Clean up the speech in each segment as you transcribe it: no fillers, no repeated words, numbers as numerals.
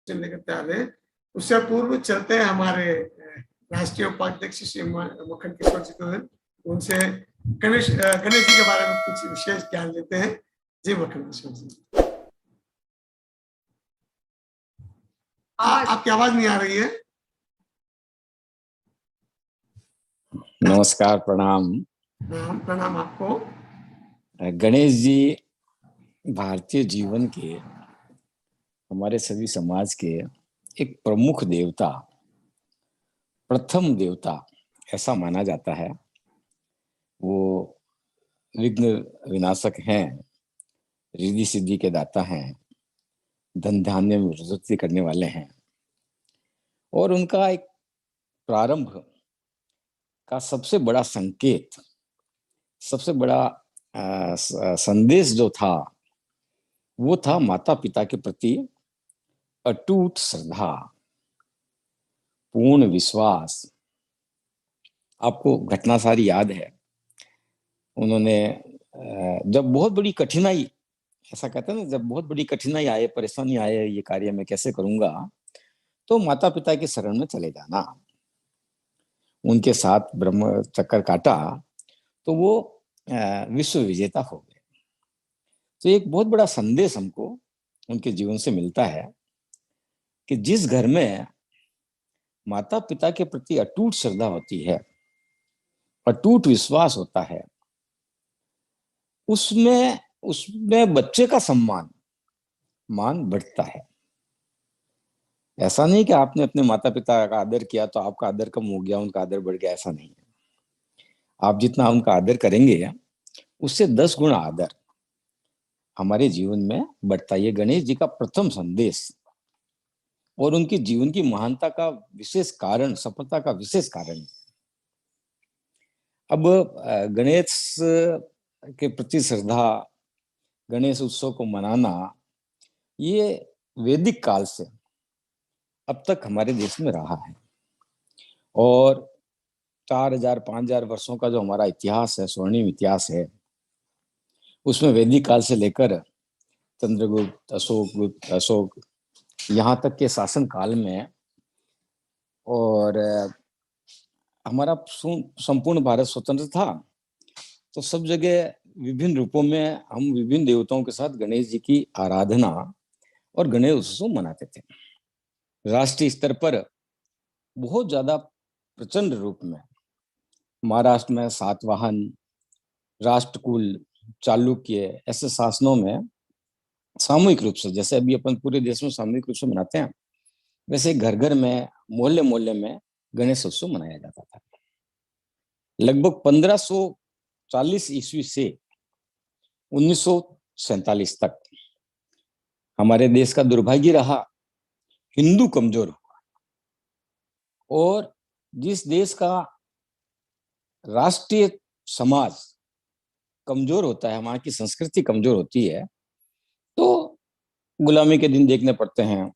Question लेकर तैयार है। उससे पूर्व चलते हैं हमारे राष्ट्रीय उपाध्यक्ष श्री मक्खन किशोर जी को, उनसे गणेश जी के बारे में कुछ विशेष ज्ञान लेते हैं। जी मक्खन किशोर जी, आपकी आवाज नहीं आ रही है। नमस्कार, प्रणाम। प्रणाम आपको। गणेश जी भारतीय जीवन के, हमारे सभी समाज के एक प्रमुख देवता, प्रथम देवता ऐसा माना जाता है। वो विघ्न विनाशक हैं, रिद्धि सिद्धि के दाता हैं, धन धान्य में वृद्धि करने वाले हैं। और उनका एक प्रारंभ का सबसे बड़ा संकेत, सबसे बड़ा संदेश जो था, वो था माता पिता के प्रति अटूट श्रद्धा, पूर्ण विश्वास। आपको घटना सारी याद है। उन्होंने जब बहुत बड़ी कठिनाई, ऐसा कहते हैं ना, जब बहुत बड़ी कठिनाई आए, परेशानी आए, ये कार्य मैं कैसे करूंगा, तो माता पिता के शरण में चले जाना। उनके साथ ब्रह्म चक्कर काटा तो वो विश्व विजेता हो गए। तो एक बहुत बड़ा संदेश हमको उनके जीवन से मिलता है कि जिस घर में माता पिता के प्रति अटूट श्रद्धा होती है, अटूट विश्वास होता है, उसमें उसमें बच्चे का मान बढ़ता है। ऐसा नहीं कि आपने अपने माता पिता का आदर किया तो आपका आदर कम हो गया, उनका आदर बढ़ गया, ऐसा नहीं है। आप जितना उनका आदर करेंगे, उससे 10 गुना आदर हमारे जीवन में बढ़ता है। ये गणेश जी का प्रथम संदेश और उनकी जीवन की महानता का विशेष कारण, सफलता का विशेष कारण। अब गणेश के प्रति श्रद्धा, गणेश उत्सव को मनाना, ये वैदिक काल से अब तक हमारे देश में रहा है। और 4000-5000 वर्षों का जो हमारा इतिहास है, स्वर्णिम इतिहास है, उसमें वैदिक काल से लेकर चंद्रगुप्त, अशोक यहाँ तक के शासन काल में, और हमारा संपूर्ण भारत स्वतंत्र था, तो सब जगह विभिन्न रूपों में हम विभिन्न देवताओं के साथ गणेश जी की आराधना और गणेश उत्सव मनाते थे। राष्ट्रीय स्तर पर बहुत ज्यादा प्रचंड रूप में महाराष्ट्र में सातवाहन, राष्ट्रकूल, चालुक्य, ऐसे शासनों में सामूहिक रूप से, जैसे अभी अपन पूरे देश में सामूहिक रूप से मनाते हैं, वैसे घर घर में, मोहल्ले मोहल्ले में गणेश उत्सव मनाया जाता था। लगभग 1540 ईस्वी से 1947 तक हमारे देश का दुर्भाग्य रहा, हिंदू कमजोर हुआ। और जिस देश का राष्ट्रीय समाज कमजोर होता है, वहां की संस्कृति कमजोर होती है, तो गुलामी के दिन देखने पड़ते हैं,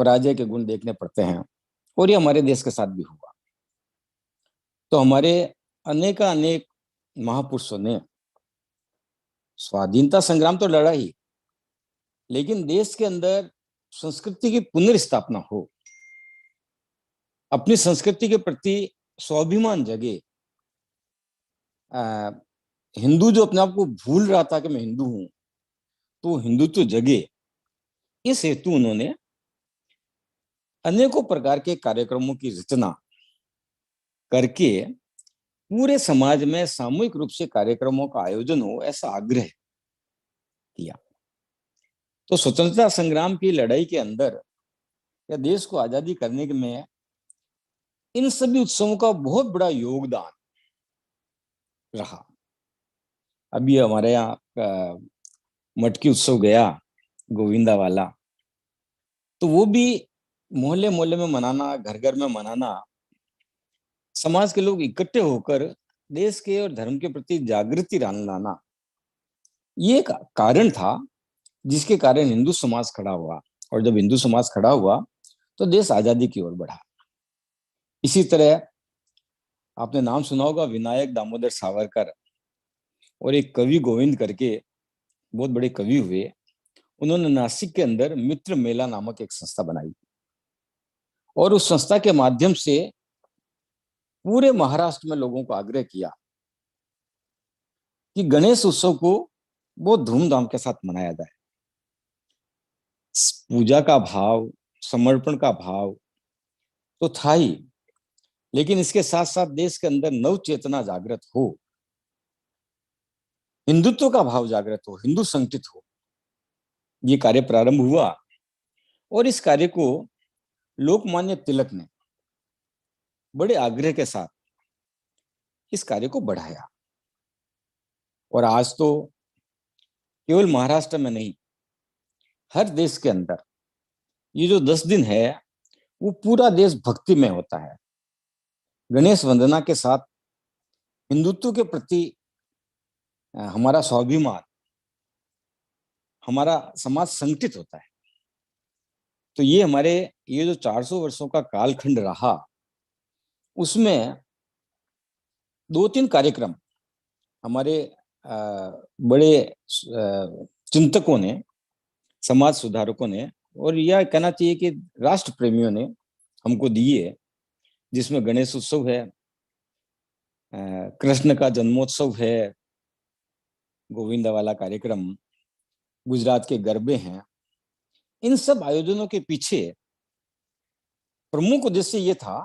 पराजय के गुण देखने पड़ते हैं। और ये हमारे देश के साथ भी हुआ। तो हमारे अनेक महापुरुषों ने स्वाधीनता संग्राम तो लड़ा ही, लेकिन देश के अंदर संस्कृति की पुनर्स्थापना हो, अपनी संस्कृति के प्रति स्वाभिमान जगे। हिंदू जो अपने आप को भूल रहा था कि मैं हिंदू हूं, तो हिंदुत्व जगे, इस हेतु उन्होंने अनेकों प्रकार के कार्यक्रमों की रचना करके पूरे समाज में सामूहिक रूप से कार्यक्रमों का आयोजन हो, ऐसा आग्रह किया। तो स्वतंत्रता संग्राम की लड़ाई के अंदर या देश को आजादी करने में इन सभी उत्सवों का बहुत बड़ा योगदान रहा। अभी हमारे यहाँ मटकी उत्सव गया, गोविंदा वाला, तो वो भी मोहल्ले मोहल्ले में मनाना, घर घर में मनाना, समाज के लोग इकट्ठे होकर देश के और धर्म के प्रति जागृति लाना, ये एक कारण था जिसके कारण हिंदू समाज खड़ा हुआ। और जब हिंदू समाज खड़ा हुआ तो देश आजादी की ओर बढ़ा। इसी तरह आपने नाम सुना होगा विनायक दामोदर सावरकर, और एक कवि गोविंद करके बहुत बड़े कवि हुए, उन्होंने नासिक के अंदर मित्र मेला नामक एक संस्था बनाई और उस संस्था के माध्यम से पूरे महाराष्ट्र में लोगों को आग्रह किया कि गणेश उत्सव को बहुत धूमधाम के साथ मनाया जाए। पूजा का भाव, समर्पण का भाव तो था ही, लेकिन इसके साथ साथ देश के अंदर नव चेतना जागृत हो, हिंदुत्व का भाव जागृत हो, हिंदू संगठित हो। ये कार्य प्रारंभ हुआ और इस कार्य को लोकमान्य तिलक ने बड़े आग्रह के साथ इस कार्य को बढ़ाया और आज तो केवल महाराष्ट्र में नहीं, हर देश के अंदर ये जो 10 दिन है वो पूरा देश भक्ति में होता है। गणेश वंदना के साथ हिंदुत्व के प्रति हमारा स्वाभिमान, हमारा समाज संगठित होता है। तो ये हमारे ये जो 400 वर्षों का कालखंड रहा, उसमें 2-3 कार्यक्रम हमारे बड़े चिंतकों ने, समाज सुधारकों ने, और यह कहना चाहिए कि राष्ट्र प्रेमियों ने हमको दिए, जिसमें गणेश उत्सव है, कृष्ण का जन्मोत्सव है, गोविंदा वाला कार्यक्रम, गुजरात के गरबे हैं। इन सब आयोजनों के पीछे प्रमुख उद्देश्य ये था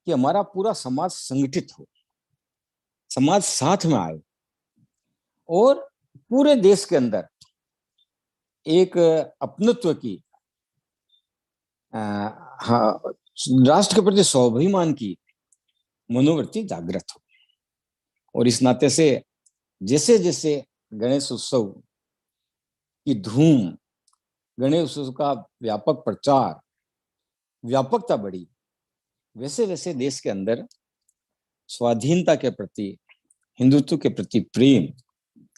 कि हमारा पूरा समाज संगठित हो, समाज साथ में आए और पूरे देश के अंदर एक अपनत्व की, राष्ट्र के प्रति स्वाभिमान की मनोवृत्ति जागृत हो। और इस नाते से जैसे जैसे गणेश उत्सव की धूम, गणेश उत्सव का व्यापक प्रचार, व्यापकता बढ़ी, वैसे वैसे देश के अंदर स्वाधीनता के प्रति, हिंदुत्व के प्रति प्रेम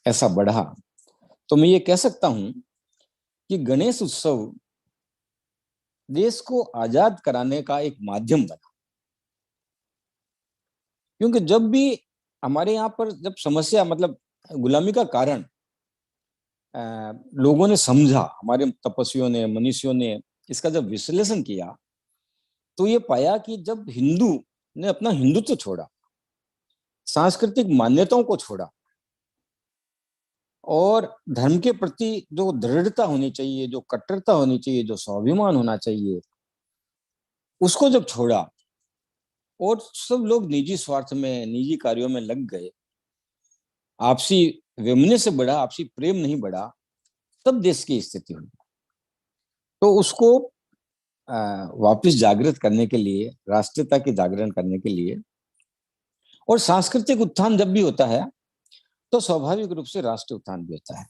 ऐसा बढ़ा। तो मैं ये कह सकता हूं कि गणेश उत्सव देश को आजाद कराने का एक माध्यम बना, क्योंकि जब भी हमारे यहाँ पर जब समस्या, मतलब गुलामी का कारण लोगों ने समझा, हमारे तपस्वियों ने, मनीषियों ने इसका जब विश्लेषण किया, तो ये पाया कि जब हिंदू ने अपना हिंदुत्व छोड़ा, सांस्कृतिक मान्यताओं को छोड़ा और धर्म के प्रति जो दृढ़ता होनी चाहिए, जो कट्टरता होनी चाहिए, जो स्वाभिमान होना चाहिए, उसको जब छोड़ा और सब लोग निजी स्वार्थ में, निजी कार्यों में लग गए, आपसी वैमनस्य से बढ़ा, आपसी प्रेम नहीं बढ़ा, तब देश की स्थिति हुई। तो उसको वापस जागृत करने के लिए, राष्ट्रीयता की जागरण करने के लिए, और सांस्कृतिक उत्थान जब भी होता है तो स्वाभाविक रूप से राष्ट्रीय उत्थान भी होता है।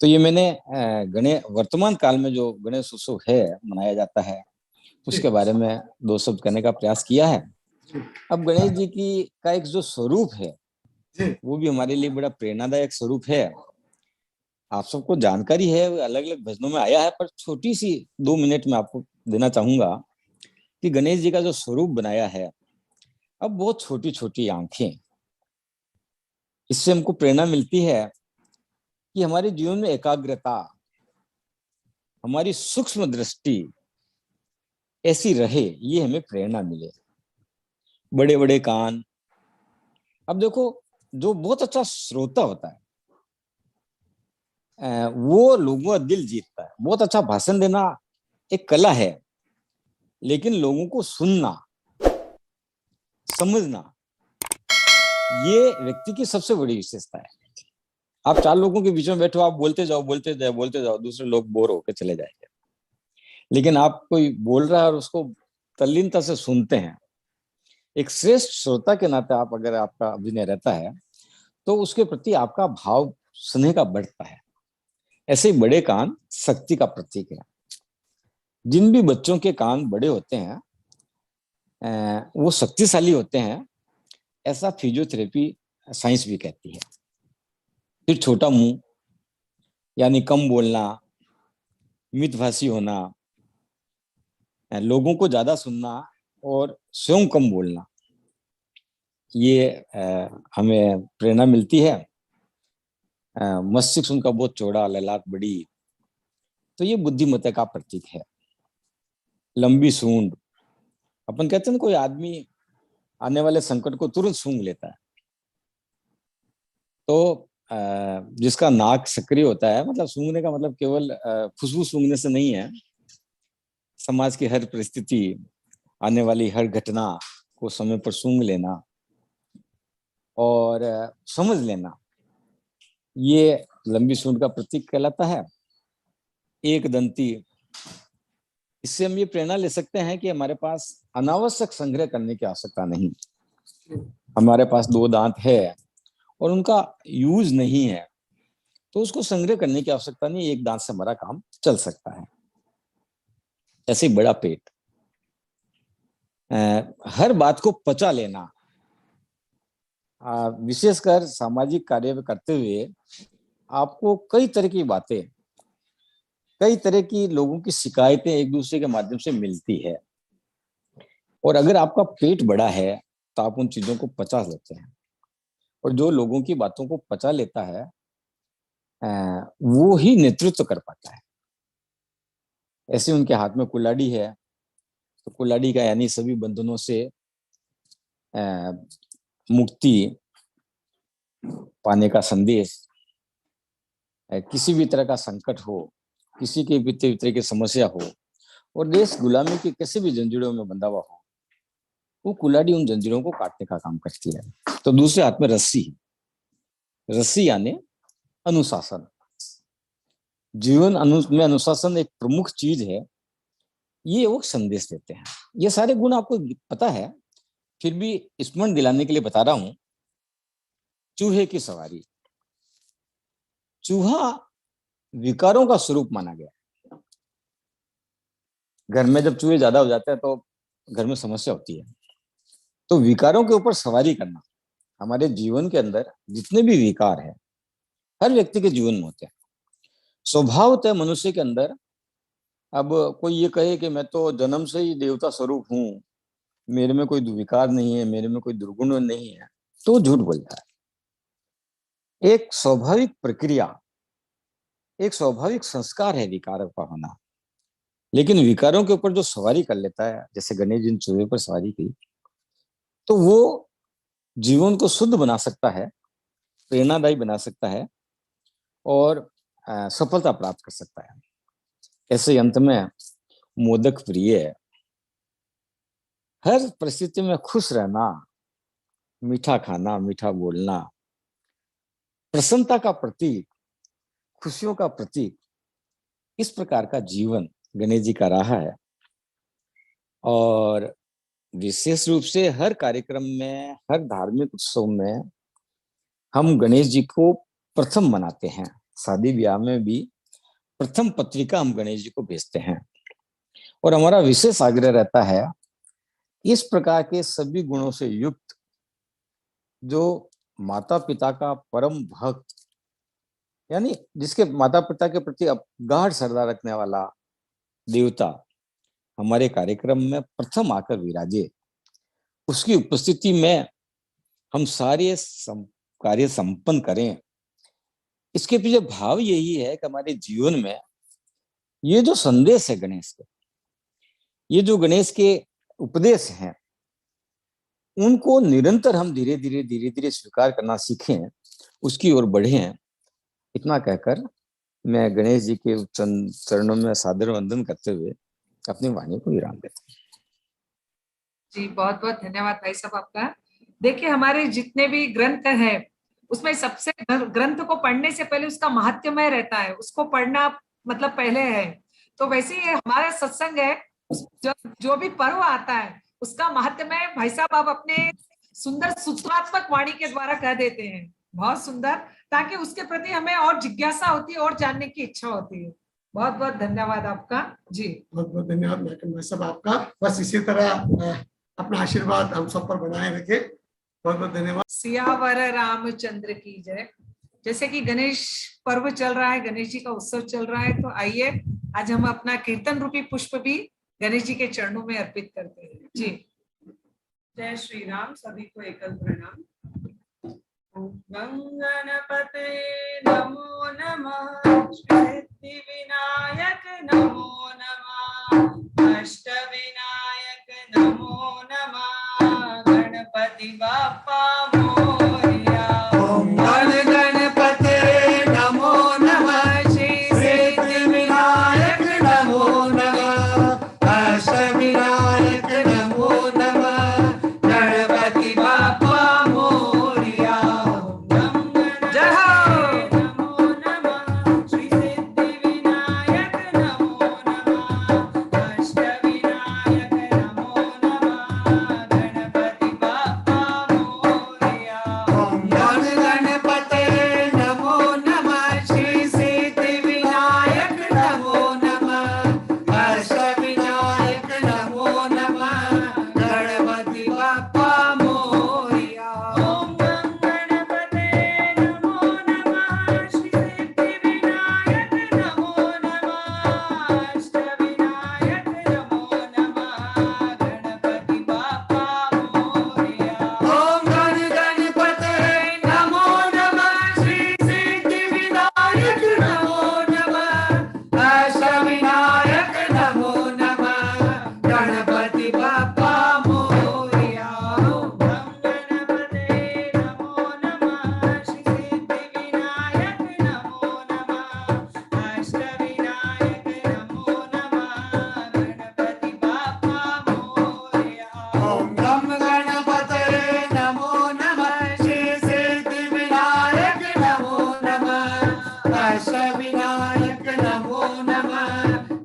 तो ये मैंने वर्तमान काल में जो गणेश उत्सव है, मनाया जाता है, उसके बारे में 2 शब्द कहने का प्रयास किया है। अब गणेश जी की का एक जो स्वरूप है वो भी हमारे लिए बड़ा प्रेरणादायक स्वरूप है। आप सबको जानकारी है, अलग अलग भजनों में आया है, पर छोटी सी 2 मिनट में आपको देना चाहूंगा कि गणेश जी का जो स्वरूप बनाया है, अब बहुत छोटी छोटी आंखें, इससे हमको प्रेरणा मिलती है कि हमारे जीवन में एकाग्रता, हमारी सूक्ष्म दृष्टि ऐसी रहे, ये हमें प्रेरणा मिले। बड़े बड़े कान, अब देखो जो बहुत अच्छा श्रोता होता है वो लोगों का दिल जीतता है। बहुत अच्छा भाषण देना एक कला है, लेकिन लोगों को सुनना, समझना, ये व्यक्ति की सबसे बड़ी विशेषता है। आप 4 लोगों के बीच में बैठो, आप बोलते जाओ, बोलते जाओ, बोलते जाओ, दूसरे लोग बोर होकर चले जाएंगे, लेकिन आप कोई बोल रहा है और उसको तल्लीनता से सुनते हैं, एक श्रेष्ठ श्रोता के नाते आप, अगर आपका अभिनय रहता है तो उसके प्रति आपका भाव स्नेह का बढ़ता है। ऐसे ही बड़े कान शक्ति का प्रतीक है। जिन भी बच्चों के कान बड़े होते हैं वो शक्तिशाली होते हैं, ऐसा फिजियोथेरेपी साइंस भी कहती है। फिर छोटा मुंह यानी कम बोलना, मितभाषी होना, लोगों को ज्यादा सुनना और स्वयं कम बोलना, ये हमें प्रेरणा मिलती है। मस्तिष्क उनका बहुत चौड़ा, ललाट बड़ी, तो ये बुद्धिमत्ता का प्रतीक है। लंबी सूंड, अपन कहते हैं ना कोई आदमी आने वाले संकट को तुरंत सूंघ लेता है। तो जिसका नाक सक्रिय होता है, मतलब सूंघने का मतलब केवल खुशबू सूंघने से नहीं है, समाज की हर परिस्थिति, आने वाली हर घटना को समय पर सूंघ लेना और समझ लेना, ये लंबी सूंड का प्रतीक कहलाता है। एक दंती, इससे हम ये प्रेरणा ले सकते हैं कि हमारे पास अनावश्यक संग्रह करने की आवश्यकता नहीं। हमारे पास 2 दांत है और उनका यूज नहीं है, तो उसको संग्रह करने की आवश्यकता नहीं, एक दांत से हमारा काम चल सकता है। ऐसे ही बड़ा पेट, हर बात को पचा लेना, विशेषकर सामाजिक कार्य करते हुए आपको कई तरह की बातें, कई तरह की लोगों की शिकायतें एक दूसरे के माध्यम से मिलती है, और अगर आपका पेट बड़ा है तो आप उन चीजों को पचा लेते हैं। और जो लोगों की बातों को पचा लेता है वो ही नेतृत्व कर पाता है। ऐसे उनके हाथ में कुल्हाड़ी है, तो कुल्हाड़ी का यानी सभी बंधनों से मुक्ति पाने का संदेश। किसी भी तरह का संकट हो, किसी के भी तरह की समस्या हो, और देश गुलामी की किसी भी जंजीरों में बंधा हुआ हो, वो कुल्हाड़ी उन जंजीरों को काटने का काम करती है। तो दूसरे हाथ में रस्सी, रस्सी यानी अनुशासन। जीवन में अनुशासन एक प्रमुख चीज है, ये वो संदेश देते हैं। ये सारे गुण आपको पता है, फिर भी स्मरण दिलाने के लिए बता रहा हूं। चूहे की सवारी, चूहा विकारों का स्वरूप माना गया। घर में जब चूहे ज्यादा हो जाते हैं तो घर में समस्या होती है। तो विकारों के ऊपर सवारी करना, हमारे जीवन के अंदर जितने भी विकार है हर व्यक्ति के जीवन में होते हैं, स्वभावतः मनुष्य के अंदर। अब कोई ये कहे कि मैं तो जन्म से ही देवता स्वरूप हूं, मेरे में कोई विकार नहीं है, मेरे में कोई दुर्गुण नहीं है, तो झूठ बोलता है। एक स्वाभाविक प्रक्रिया, एक स्वाभाविक संस्कार है विकारों का होना। लेकिन विकारों के ऊपर जो सवारी कर लेता है, जैसे गणेश जी ने चूहे पर सवारी की, तो वो जीवन को शुद्ध बना सकता है, प्रेरणादायी बना सकता है और सफलता प्राप्त कर सकता है। ऐसे अंत में मोदक प्रिय है, हर परिस्थिति में खुश रहना, मीठा खाना, मीठा बोलना, प्रसन्नता का प्रतीक, खुशियों का प्रतीक, इस प्रकार का जीवन गणेश जी का रहा है। और विशेष रूप से हर कार्यक्रम में, हर धार्मिक उत्सव में हम गणेश जी को प्रथम मनाते हैं। शादी ब्याह में भी प्रथम पत्रिका हम गणेश जी को भेजते हैं, और हमारा विशेष आग्रह रहता है इस प्रकार के सभी गुणों से युक्त, जो माता पिता का परम भक्त, यानी जिसके माता पिता के प्रति गाढ़ श्रद्धा रखने वाला देवता हमारे कार्यक्रम में प्रथम आकर विराजे, उसकी उपस्थिति में हम सारे कार्य संपन्न करें। इसके पीछे भाव यही है कि हमारे जीवन में ये जो संदेश है गणेश के, ये जो गणेश के उपदेश हैं, उनको निरंतर हम धीरे धीरे स्वीकार करना सीखें, उसकी ओर बढ़ें। इतना कहकर मैं गणेश जी के चरणों में सादर वंदन करते हुए अपनी वाणी को विराम देता हूँ। जी बहुत बहुत धन्यवाद भाई साहब आपका। देखिए हमारे जितने भी ग्रंथ हैं उसमें सबसे ग्रंथ को पढ़ने से पहले उसका महात्म्य रहता है, उसको पढ़ना मतलब पहले है। तो वैसे ही हमारा सत्संग है, जो भी पर्व आता है उसका महात्म्य भाई साहब आप अपने सुंदर सूत्रात्मक वाणी के द्वारा कह देते हैं, बहुत सुंदर, ताकि उसके प्रति हमें और जिज्ञासा होती है और जानने की इच्छा होती है। बहुत बहुत धन्यवाद आपका जी। बहुत बहुत धन्यवाद भाई साहब आपका। बस इसी तरह अपना आशीर्वाद हम सब पर बनाए रखे। बहुत बहुत धन्यवाद। सियावर रामचंद्र की जय। जैसे कि गणेश पर्व चल रहा है, गणेश जी का उत्सव चल रहा है, तो आइए आज हम अपना कीर्तन रूपी पुष्प भी गणेश जी के चरणों में अर्पित करते हैं जी। जय श्री राम। सभी को एकल प्रणाम। गणपते नमो नमः, श्री विनायक नमो नमः, अष्टविनायक नमो नमः, गणपति बाप्पा मोरया। ओम गण गणपते नमो नमः, श्री सिद्धि विनायक नमो नमः, अष्टविनायक नमो नमः, गणपति बाप्पा मोरया। जय हो। नमो नमः, श्री सिद्धि विनायक नमो नमः, अष्टविनायक नमो नमः, गणपति बाप्पा मोरया। ओम गण गणपते नमो नमः, श्री सिद्धि विनायक नमो नमः, अष्टविनायक नमो नमः, गणपति बाप्पा मोरया। ओम गणपते नमो नमः, श्री सिद्धि विनायक नमो नमः, अष्टविनायक नमो नमः, गणपति बाप्पा मोरया। ओम गण गणपते नमो नमः, श्री सिद्धि विनायक नमो नमः, अष्टविनायक नमो नमः, गणपति बाप्पा मोरया। गणपते नमो नमः, श्री सिद्धि विनायक नमो नमः, अष्टविनायक नमो नमः, गणपति बाप्पा मोरया। ओम गम गणपते नमो नमः, श्री सिद्धि विनायक नमो नमः, अष्टविनायक नमो नमः,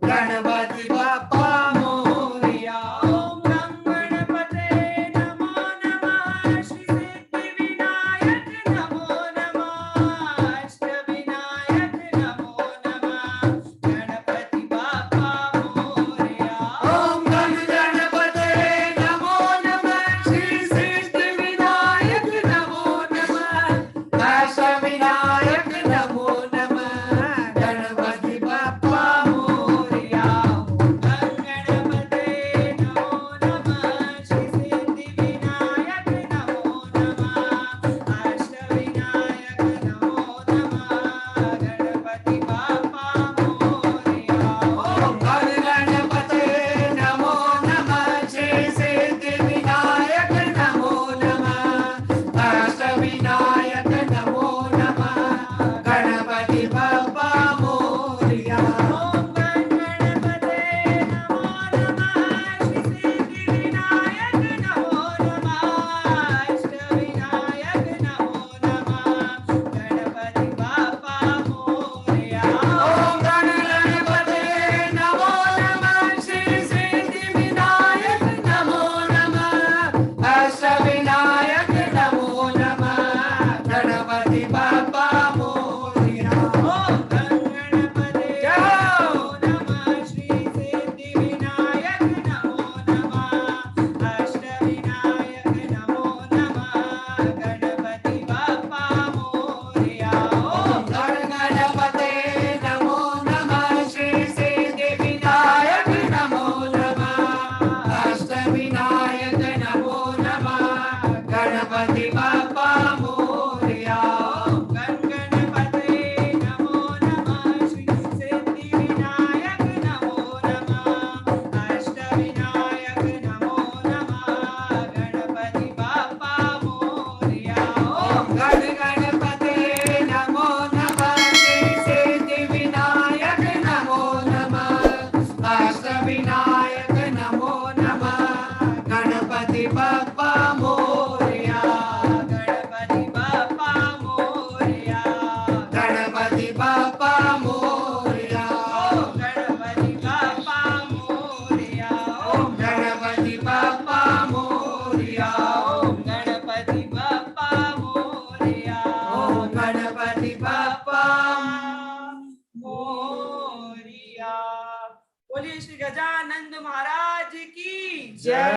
गणपति बाप्पा मोरया। ओम गणपते नमो नमः, श्री सिद्धि विनायक नमो नमः, अष्टविनायक नमो नमः, गणपति बाप्पा मोरया। ओम गण गणपते नमो नमः, श्री सिद्धि विनायक नमो नमः, अष्टविनायक नमो नमः, गणपति बाप्पा मोरया। गणपते नमो नमः, श्री सिद्धि विनायक नमो नमः, अष्टविनायक नमो नमः, गणपति बाप्पा मोरया। ओम गण गणपते नमो नमः, श्री सिद्धि विनायक नमो नमः, अष्टविनायक नमो नमः, गणपति बाप्पा मोरया। ओम गणपते नमो नमः, श्री सिद्धि विनायक नमो नमः, अष्टविनायक नमो नमः, गणपति बाप्पा मोरया। ओम गण गणपते नमो नमः, श्री सिद्धि विनायक नमो नमः, अष्टविनायक नमो नमः, गणपति बाप्पा मोरया। ओम गणपते नमो नमः, श्री सिद्धि विनायक नमो नमः, अष्टविनायक नमो नमः, गणपति बाप्पा मोरया। ओम गण गणपते नमो नमः, श्री सिद्धि विनायक नमो नमः, अष्टविनायक नमो नमः, गणपति बाप्पा मोरया। ओम गणपते नमो नमः, श्री सिद्धि विनायक नमो नमः, अष्टविनायक नमो नमः, गणपति बाप्पा मोरया। ओम गण गणपते नमो नमः, श्री सिद्धि विनायक नमो नमः, अष्टविनायक नमो नमः, गणपति बाप्पा मोरया। गणपति बाप्पा मोरया। गणपति बाप्पा मोरया। ओम गणपति बाप्पा मोरया। ओम गणपति बाप्पा मोरया। ओम गणपति बाप्पा मोरया। ओम गणपति बाप्पा मोरया। बोलिए श्री गजानंद महाराज की जय।